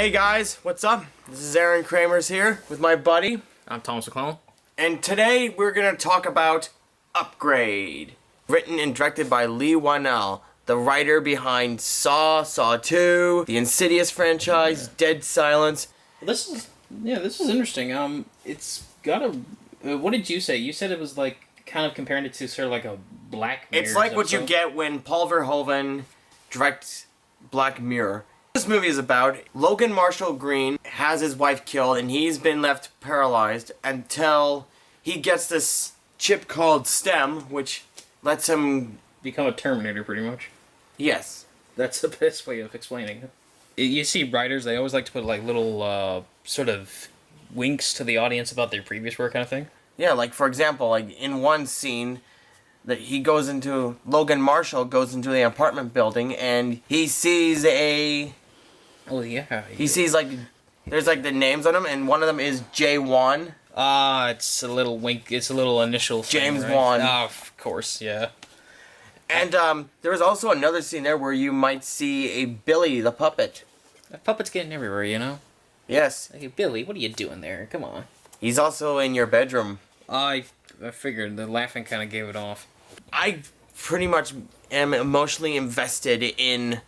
Hey guys, what's up? This is Aaron Kramers here with my buddy. I'm Thomas McClellan. And today we're going to talk about Upgrade. Written and directed by Leigh Whannell, the writer behind Saw, Saw 2, the Insidious franchise, Dead Silence. This is interesting. It's got a... what did you say? You said it was like kind of comparing it to sort of like a Black Mirror. It's like what you get when Paul Verhoeven directs Black Mirror. This movie is about Logan Marshall Green has his wife killed and he's been left paralyzed until he gets this chip called STEM, which lets him become a Terminator, pretty much. Yes. That's the best way of explaining it. You see writers, they always like to put like little sort of winks to the audience about their previous work kind of thing. Yeah, like for example, like in one scene that Logan Marshall goes into the apartment building and he sees Oh yeah. He sees like there's like the names on them and one of them is J1. It's a little wink. It's a little initial thing, James right? Wan. Oh, of course, yeah. And there was also another scene there where you might see a Billy the puppet. That puppet's getting everywhere, you know? Yes. Hey, Billy, what are you doing there? Come on. He's also in your bedroom. I figured the laughing kind of gave it off. I pretty much am emotionally invested in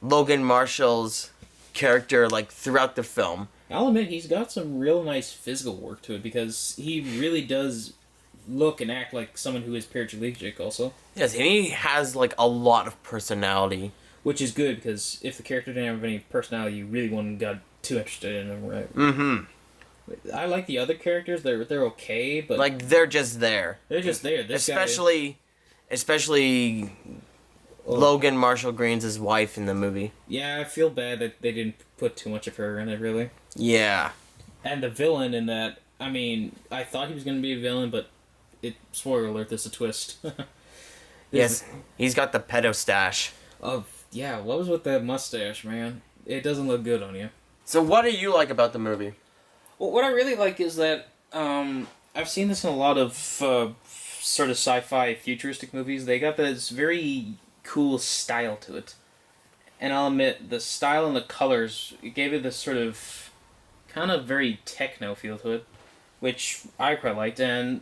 Logan Marshall's character like throughout the film. I'll admit he's got some real nice physical work to it because he really does look and act like someone who is paraplegic also. Yes, and he has like a lot of personality. Which is good because if the character didn't have any personality, you really wouldn't got too interested in him, right? Mm-hmm. I like the other characters. They're okay, but like they're just there. They're just there. Especially Logan Marshall Green's his wife in the movie. Yeah, I feel bad that they didn't put too much of her in it, really. Yeah. And the villain in that, I mean, I thought he was going to be a villain, but spoiler alert, there's a twist. Yes, he's got the pedo stash. Oh, yeah, what was with that mustache, man? It doesn't look good on you. So what do you like about the movie? Well, what I really like is that, I've seen this in a lot of, sort of sci-fi futuristic movies. They got this very cool style to it. And I'll admit, the style and the colors, it gave it this sort of kind of very techno feel to it, which I quite liked. And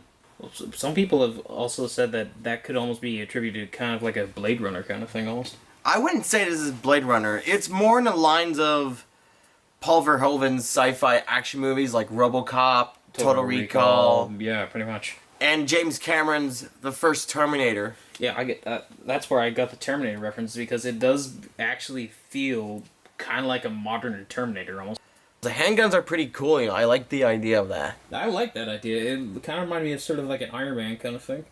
some people have also said that could almost be attributed kind of like a Blade Runner kind of thing, almost. I wouldn't say this is Blade Runner. It's more in the lines of Paul Verhoeven's sci-fi action movies like RoboCop, Total Recall. Yeah, pretty much. And James Cameron's The First Terminator. Yeah, I get that. That's where I got the Terminator reference, because it does actually feel kind of like a modern Terminator, almost. The handguns are pretty cool, you know. I like the idea of that. I like that idea. It kind of reminded me of sort of like an Iron Man kind of thing.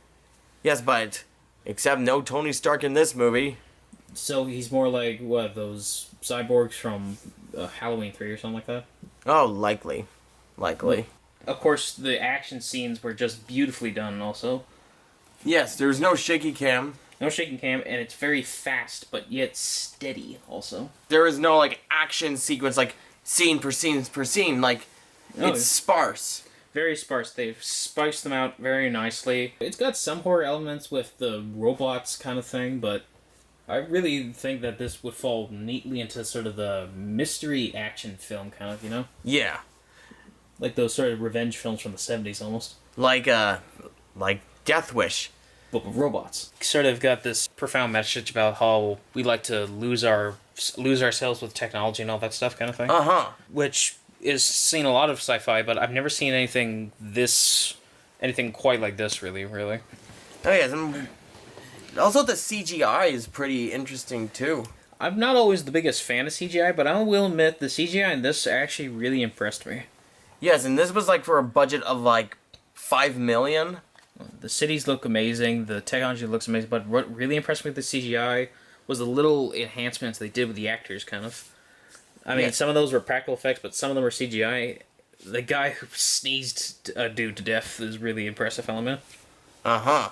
Yes, but except no Tony Stark in this movie. So he's more like, what, those cyborgs from Halloween 3 or something like that? Oh, likely. Of course, the action scenes were just beautifully done also. Yes, there's no shaky cam. No shaking cam, and it's very fast, but yet steady also. There is no, like, action sequence, like, scene per scene per scene. Like, it's sparse. Very sparse. They've spiced them out very nicely. It's got some horror elements with the robots kind of thing, but I really think that this would fall neatly into sort of the mystery action film kind of, you know? Yeah. Like those sort of revenge films from the 70s almost. Like Death Wish. But with robots. Sort of got this profound message about how we like to lose ourselves with technology and all that stuff kind of thing. Uh-huh. Which is seen a lot of sci-fi, but I've never seen anything quite like this, really. Oh, yes. Also, the CGI is pretty interesting, too. I'm not always the biggest fan of CGI, but I will admit the CGI in this actually really impressed me. Yes, and this was, like, for a budget of, like, $5 million. The cities look amazing, the technology looks amazing, but what really impressed me with the CGI was the little enhancements they did with the actors, kind of. I mean, some of those were practical effects, but some of them were CGI. The guy who sneezed a dude to death is really impressive element. Uh-huh.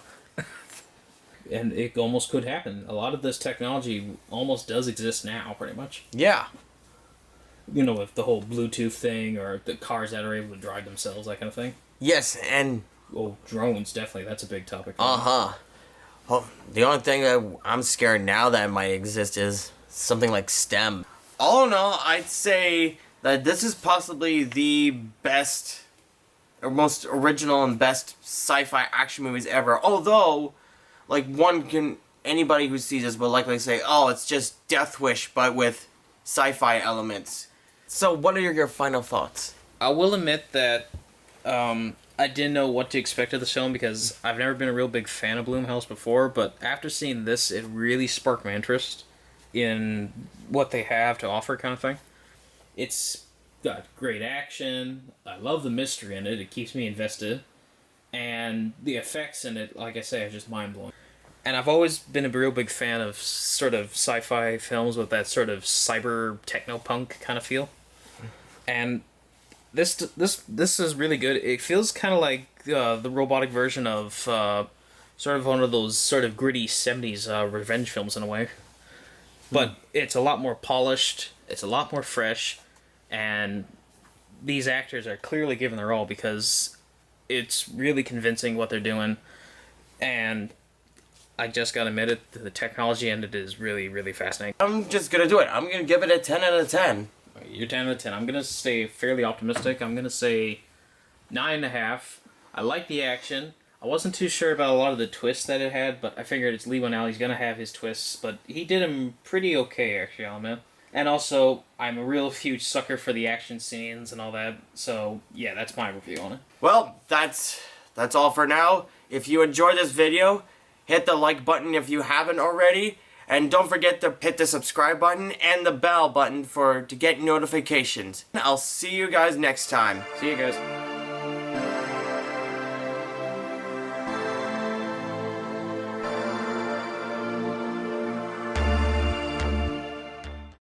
And it almost could happen. A lot of this technology almost does exist now, pretty much. Yeah. You know, with the whole Bluetooth thing, or the cars that are able to drive themselves, that kind of thing. Yes, and... Oh, drones, definitely. That's a big topic. Uh-huh. Oh, the only thing that I'm scared now that might exist is something like STEM. All in all, I'd say that this is possibly the best, or most original and best sci-fi action movies ever. Although, like, anybody who sees this will likely say, oh, it's just Death Wish, but with sci-fi elements. So, what are your final thoughts? I will admit that I didn't know what to expect of the film because I've never been a real big fan of Blumhouse before, but after seeing this, it really sparked my interest in what they have to offer, kind of thing. It's got great action. I love the mystery in it. It keeps me invested. And the effects in it, like I say, are just mind-blowing. And I've always been a real big fan of sort of sci-fi films with that sort of cyber techno-punk kind of feel. And this is really good. It feels kind of like the robotic version of sort of one of those sort of gritty 70s revenge films in a way. But it's a lot more polished, it's a lot more fresh, and these actors are clearly giving their all because it's really convincing what they're doing. And I just gotta admit it, the technology in it is really, really fascinating. I'm just gonna do it. I'm gonna give it a 10 out of 10. You're 10 out of 10. I'm gonna stay fairly optimistic. I'm gonna say 9.5. I like the action. I wasn't too sure about a lot of the twists that it had, but I figured it's Leigh Whannell. He's gonna have his twists, but he did them pretty okay, actually, I'll admit. And also, I'm a real huge sucker for the action scenes and all that, so yeah, that's my review on it. Well, that's all for now. If you enjoyed this video, hit the like button if you haven't already, and don't forget to hit the subscribe button and the bell button to get notifications. I'll see you guys next time. See you guys.